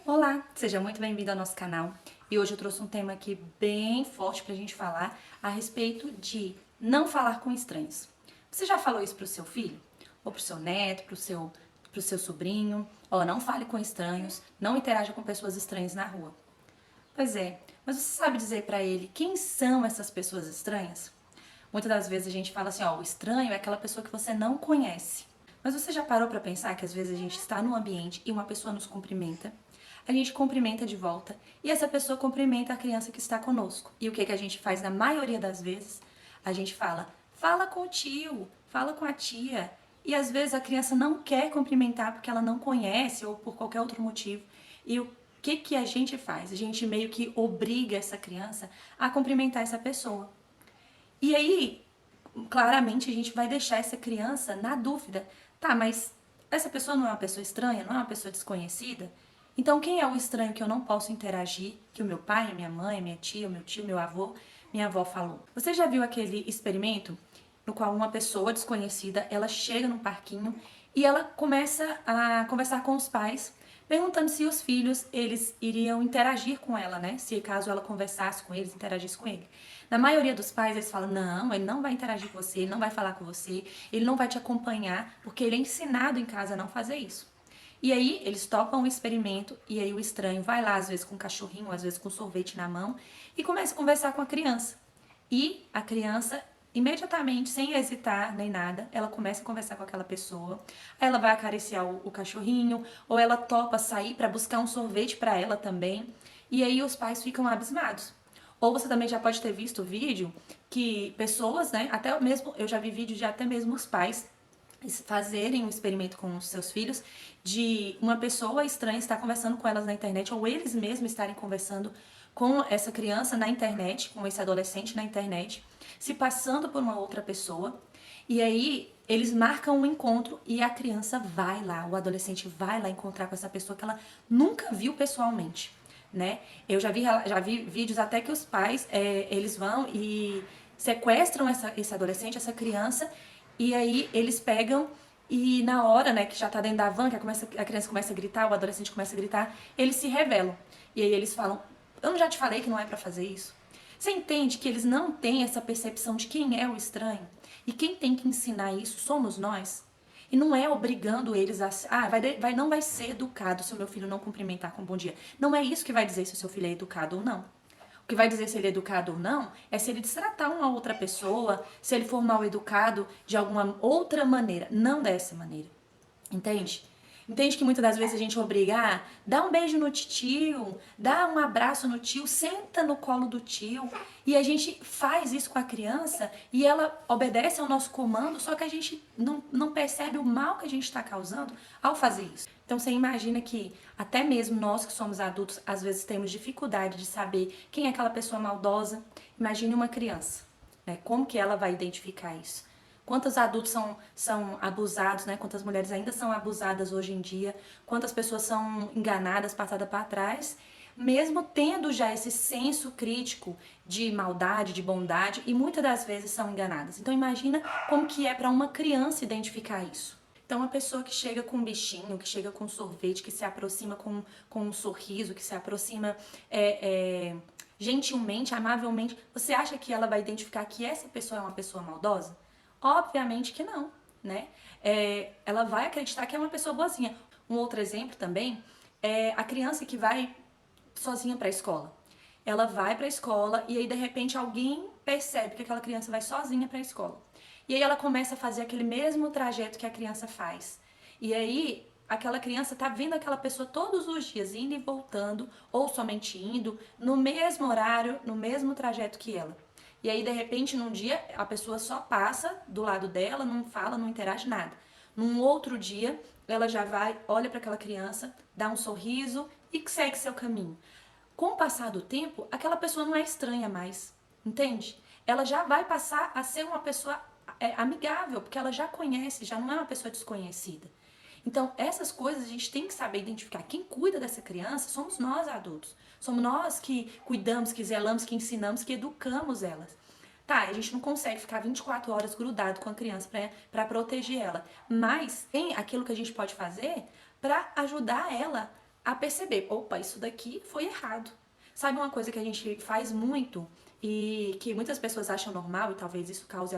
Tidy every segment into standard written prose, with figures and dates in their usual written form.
Olá, seja muito bem-vindo ao nosso canal. E hoje eu trouxe um tema aqui bem forte pra gente falar a respeito de não falar com estranhos. Você já falou isso pro seu filho? Ou pro seu neto, pro seu sobrinho? Ó, não fale com estranhos, não interaja com pessoas estranhas na rua. Pois é, mas você sabe dizer pra ele quem são essas pessoas estranhas? Muitas das vezes a gente fala assim, ó, o estranho é aquela pessoa que você não conhece. Mas você já parou pra pensar que às vezes a gente está num ambiente e uma pessoa nos cumprimenta, a gente cumprimenta de volta e essa pessoa cumprimenta a criança que está conosco. E o que a gente faz na maioria das vezes? A gente fala com o tio, fala com a tia. E às vezes a criança não quer cumprimentar porque ela não conhece ou por qualquer outro motivo. E o que a gente faz? A gente meio que obriga essa criança a cumprimentar essa pessoa. E aí, claramente, a gente vai deixar essa criança na dúvida. Tá, mas essa pessoa não é uma pessoa estranha, não é uma pessoa desconhecida? Então, quem é o estranho que eu não posso interagir, que o meu pai, minha mãe, minha tia, o meu tio, meu avô, minha avó falou? Você já viu aquele experimento no qual uma pessoa desconhecida, ela chega no parquinho e ela começa a conversar com os pais, perguntando se os filhos, eles iriam interagir com ela, né? Se caso ela conversasse com eles, interagisse com ele. Na maioria dos pais, eles falam, não, ele não vai interagir com você, ele não vai falar com você, ele não vai te acompanhar, porque ele é ensinado em casa a não fazer isso. E aí, eles topam o experimento, e aí o estranho vai lá, às vezes com um cachorrinho, às vezes com sorvete na mão, e começa a conversar com a criança. E a criança, imediatamente, sem hesitar nem nada, ela começa a conversar com aquela pessoa. Aí ela vai acariciar o cachorrinho, ou ela topa sair para buscar um sorvete para ela também. E aí os pais ficam abismados. Ou você também já pode ter visto vídeo que pessoas, né, até mesmo, eu já vi vídeo de até mesmo os pais fazerem um experimento com os seus filhos de uma pessoa estranha estar conversando com elas na internet ou eles mesmos estarem conversando com essa criança na internet, com esse adolescente na internet, se passando por uma outra pessoa. E aí eles marcam um encontro e a criança vai lá, o adolescente vai lá encontrar com essa pessoa que ela nunca viu pessoalmente, né? Eu já vi vídeos até que os pais, eles vão e sequestram esse adolescente, essa criança, e aí eles pegam e na hora, né, que já tá dentro da van, que a criança começa a gritar, o adolescente começa a gritar, eles se revelam. E aí eles falam, eu não já te falei que não é pra fazer isso? Você entende que eles não têm essa percepção de quem é o estranho? E quem tem que ensinar isso somos nós? E não é obrigando eles a. Ah, não vai ser educado se o meu filho não cumprimentar com bom dia. Não é isso que vai dizer se o seu filho é educado ou não. O que vai dizer se ele é educado ou não é se ele destratar uma outra pessoa, se ele for mal educado de alguma outra maneira, não dessa maneira. Entende? Entende que muitas das vezes a gente obriga, dá um beijo no tio, dá um abraço no tio, senta no colo do tio. E a gente faz isso com a criança e ela obedece ao nosso comando, só que a gente não percebe o mal que a gente está causando ao fazer isso. Então você imagina que até mesmo nós que somos adultos, às vezes temos dificuldade de saber quem é aquela pessoa maldosa. Imagine uma criança, né? Como que ela vai identificar isso? Quantos adultos são abusados, né? Quantas mulheres ainda são abusadas hoje em dia? Quantas pessoas são enganadas, passadas para trás? Mesmo tendo já esse senso crítico de maldade, de bondade, e muitas das vezes são enganadas. Então imagina como que é para uma criança identificar isso. Então, uma pessoa que chega com um bichinho, que chega com um sorvete, que se aproxima com um sorriso, que se aproxima gentilmente, amavelmente, você acha que ela vai identificar que essa pessoa é uma pessoa maldosa? Obviamente que não, né? Ela vai acreditar que é uma pessoa boazinha. Um outro exemplo também é a criança que vai sozinha para a escola. Ela vai para a escola e aí de repente alguém percebe que aquela criança vai sozinha para a escola. E aí ela começa a fazer aquele mesmo trajeto que a criança faz. E aí aquela criança tá vendo aquela pessoa todos os dias indo e voltando, ou somente indo, no mesmo horário, no mesmo trajeto que ela. E aí, de repente, num dia, a pessoa só passa do lado dela, não fala, não interage nada. Num outro dia, ela já vai, olha para aquela criança, dá um sorriso e segue seu caminho. Com o passar do tempo, aquela pessoa não é estranha mais, entende? Ela já vai passar a ser uma pessoa amigável, porque ela já conhece, já não é uma pessoa desconhecida. Então, essas coisas a gente tem que saber identificar. Quem cuida dessa criança somos nós adultos. Somos nós que cuidamos, que zelamos, que ensinamos, que educamos elas. Tá, a gente não consegue ficar 24 horas grudado com a criança para proteger ela, mas tem aquilo que a gente pode fazer para ajudar ela a perceber, opa, isso daqui foi errado. Sabe uma coisa que a gente faz muito e que muitas pessoas acham normal e talvez isso cause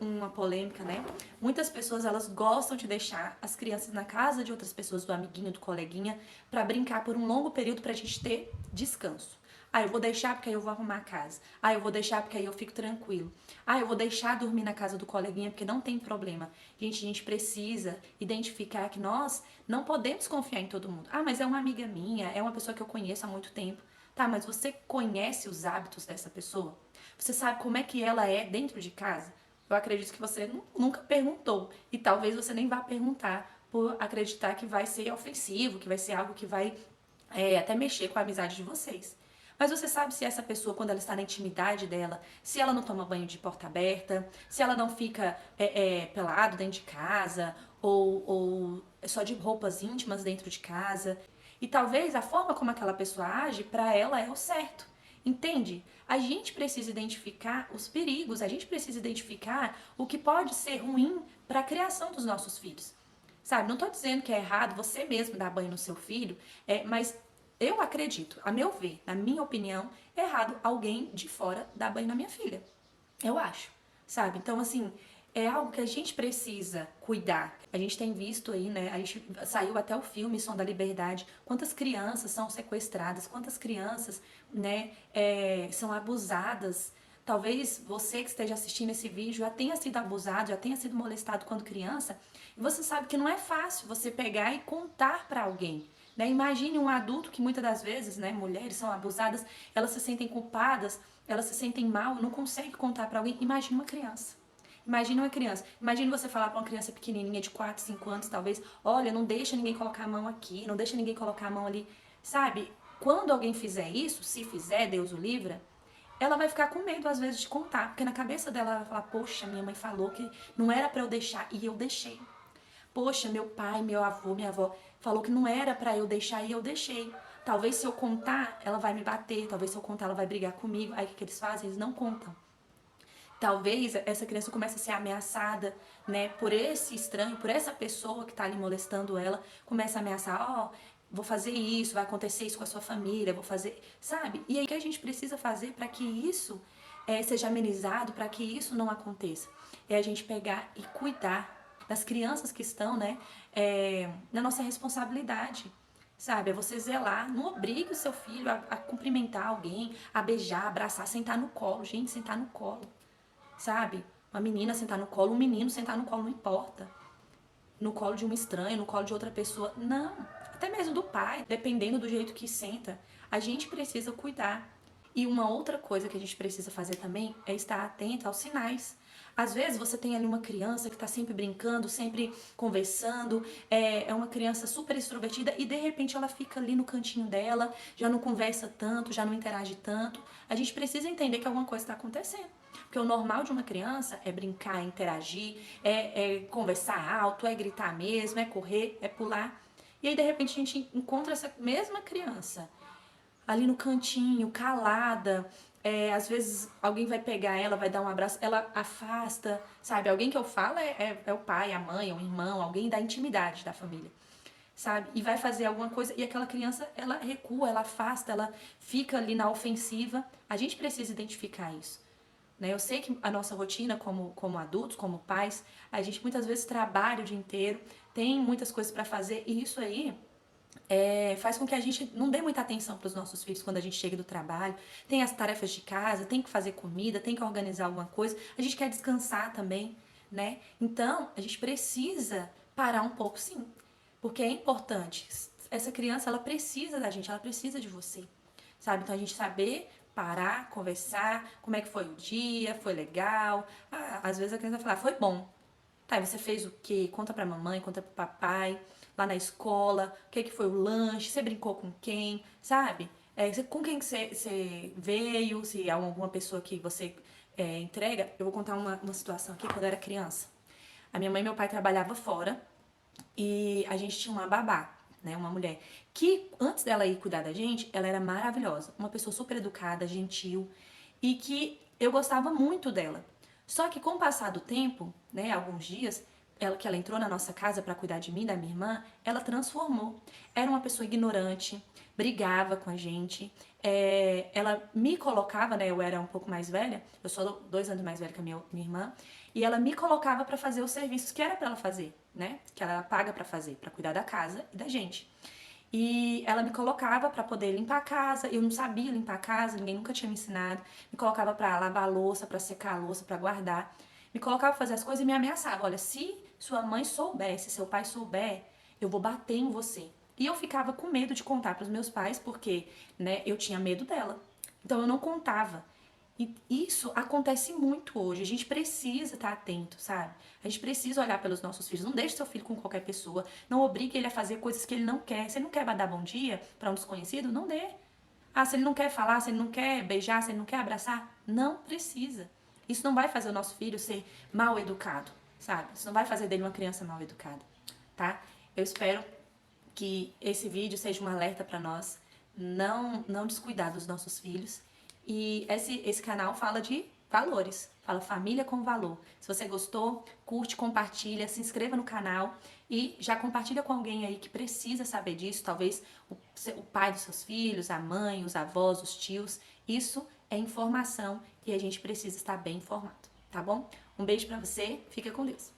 uma polêmica, né? Muitas pessoas elas gostam de deixar as crianças na casa de outras pessoas, do amiguinho, do coleguinha, para brincar por um longo período pra gente ter descanso. Ah, eu vou deixar porque aí eu vou arrumar a casa. Ah, eu vou deixar porque aí eu fico tranquilo. Ah, eu vou deixar dormir na casa do coleguinha porque não tem problema. Gente, a gente precisa identificar que nós não podemos confiar em todo mundo. Ah, mas é uma amiga minha, é uma pessoa que eu conheço há muito tempo. Tá, mas você conhece os hábitos dessa pessoa? Você sabe como é que ela é dentro de casa? Eu acredito que você nunca perguntou. E talvez você nem vá perguntar por acreditar que vai ser ofensivo, que vai ser algo que vai até mexer com a amizade de vocês. Mas você sabe se essa pessoa, quando ela está na intimidade dela, se ela não toma banho de porta aberta, se ela não fica pelado dentro de casa, ou só de roupas íntimas dentro de casa. E talvez a forma como aquela pessoa age, para ela é o certo. Entende? A gente precisa identificar os perigos, a gente precisa identificar o que pode ser ruim para a criação dos nossos filhos. Sabe, não estou dizendo que é errado você mesmo dar banho no seu filho, mas eu acredito, a meu ver, na minha opinião, é errado alguém de fora dar banho na minha filha. Eu acho, sabe? Então, assim, é algo que a gente precisa cuidar. A gente tem visto aí, né? A gente saiu até o filme Som da Liberdade. Quantas crianças são sequestradas, quantas crianças, né, são abusadas. Talvez você que esteja assistindo esse vídeo já tenha sido abusado, já tenha sido molestado quando criança. E você sabe que não é fácil você pegar e contar para alguém. Né? Imagine um adulto que muitas das vezes, né, mulheres são abusadas, elas se sentem culpadas, elas se sentem mal, não conseguem contar para alguém. Imagine uma criança. Imagine uma criança. Imagine você falar para uma criança pequenininha de 4, 5 anos, talvez, olha, não deixa ninguém colocar a mão aqui, não deixa ninguém colocar a mão ali. Sabe? Quando alguém fizer isso, se fizer, Deus o livra, ela vai ficar com medo às vezes de contar, porque na cabeça dela ela vai falar: "Poxa, minha mãe falou que não era para eu deixar e eu deixei. Poxa, meu pai, meu avô, minha avó falou que não era para eu deixar e eu deixei. Talvez se eu contar, ela vai me bater, talvez se eu contar, ela vai brigar comigo". Aí o que eles fazem? Eles não contam. Talvez essa criança comece a ser ameaçada, né, por esse estranho, por essa pessoa que tá ali molestando ela, começa a ameaçar: ó, vou fazer isso, vai acontecer isso com a sua família, vou fazer, sabe? E aí o que a gente precisa fazer para que isso seja amenizado, para que isso não aconteça? É a gente pegar e cuidar das crianças que estão, né, na nossa responsabilidade. Sabe, é você zelar, não obrigue o seu filho a cumprimentar alguém, a beijar, abraçar, sentar no colo. Gente, sentar no colo, sabe? Uma menina sentar no colo, um menino sentar no colo, não importa. No colo de um estranho, no colo de outra pessoa, não. Até mesmo do pai, dependendo do jeito que senta, a gente precisa cuidar. E uma outra coisa que a gente precisa fazer também é estar atento aos sinais. Às vezes você tem ali uma criança que está sempre brincando, sempre conversando, é uma criança super extrovertida e de repente ela fica ali no cantinho dela, já não conversa tanto, já não interage tanto. A gente precisa entender que alguma coisa está acontecendo. Porque o normal de uma criança é brincar, é interagir, é conversar alto, é gritar mesmo, é correr, é pular. E aí, de repente, a gente encontra essa mesma criança ali no cantinho, calada. Às vezes alguém vai pegar ela, vai dar um abraço, ela afasta, sabe? Alguém que eu falo é o pai, a mãe, o irmão, alguém da intimidade da família, sabe? E vai fazer alguma coisa e aquela criança, ela recua, ela afasta, ela fica ali na ofensiva. A gente precisa identificar isso. Né? Eu sei que a nossa rotina como adultos, como pais, a gente muitas vezes trabalha o dia inteiro, tem muitas coisas para fazer e isso aí faz com que a gente não dê muita atenção para os nossos filhos quando a gente chega do trabalho. Tem as tarefas de casa, tem que fazer comida, tem que organizar alguma coisa. A gente quer descansar também, né? Então, a gente precisa parar um pouco, sim. Porque é importante. Essa criança, ela precisa da gente, ela precisa de você, sabe? Então, a gente saber parar, conversar, como é que foi o dia, foi legal. Ah, às vezes a criança vai falar: foi bom. Tá, e você fez o quê? Conta pra mamãe, conta pro papai, lá na escola, o que que foi o lanche, você brincou com quem, sabe? Com quem que você veio, se há alguma pessoa que você entrega. Eu vou contar uma situação aqui quando eu era criança. A minha mãe e meu pai trabalhavam fora e a gente tinha uma babá, né, uma mulher, que antes dela ir cuidar da gente, ela era maravilhosa, uma pessoa super educada, gentil e que eu gostava muito dela. Só que com o passar do tempo, né, alguns dias, que ela entrou na nossa casa para cuidar de mim, da minha irmã, ela transformou. Era uma pessoa ignorante, brigava com a gente, ela me colocava, né? Eu era um pouco mais velha, eu sou 2 anos mais velha que a minha irmã, e ela me colocava para fazer os serviços que era para ela fazer, né? Que ela paga para fazer, para cuidar da casa e da gente. E ela me colocava para poder limpar a casa. Eu não sabia limpar a casa, ninguém nunca tinha me ensinado. Me colocava para lavar a louça, para secar a louça, para guardar. Me colocava pra fazer as coisas e me ameaçava. Olha, se sua mãe souber, se seu pai souber, eu vou bater em você. E eu ficava com medo de contar para os meus pais, porque, né, eu tinha medo dela. Então eu não contava. E isso acontece muito hoje. A gente precisa estar atento, sabe? A gente precisa olhar pelos nossos filhos. Não deixe seu filho com qualquer pessoa. Não obrigue ele a fazer coisas que ele não quer. Se ele não quer dar bom dia para um desconhecido, não dê. Ah, se ele não quer falar, se ele não quer beijar, se ele não quer abraçar, não precisa. Isso não vai fazer o nosso filho ser mal educado, sabe? Isso não vai fazer dele uma criança mal educada, tá? Eu espero que esse vídeo seja um alerta para nós não descuidar dos nossos filhos. E esse canal fala de valores, fala família com valor. Se você gostou, curte, compartilha, se inscreva no canal e já compartilha com alguém aí que precisa saber disso, talvez o pai dos seus filhos, a mãe, os avós, os tios. Isso é informação e a gente precisa estar bem informado, tá bom? Um beijo pra você, fica com Deus.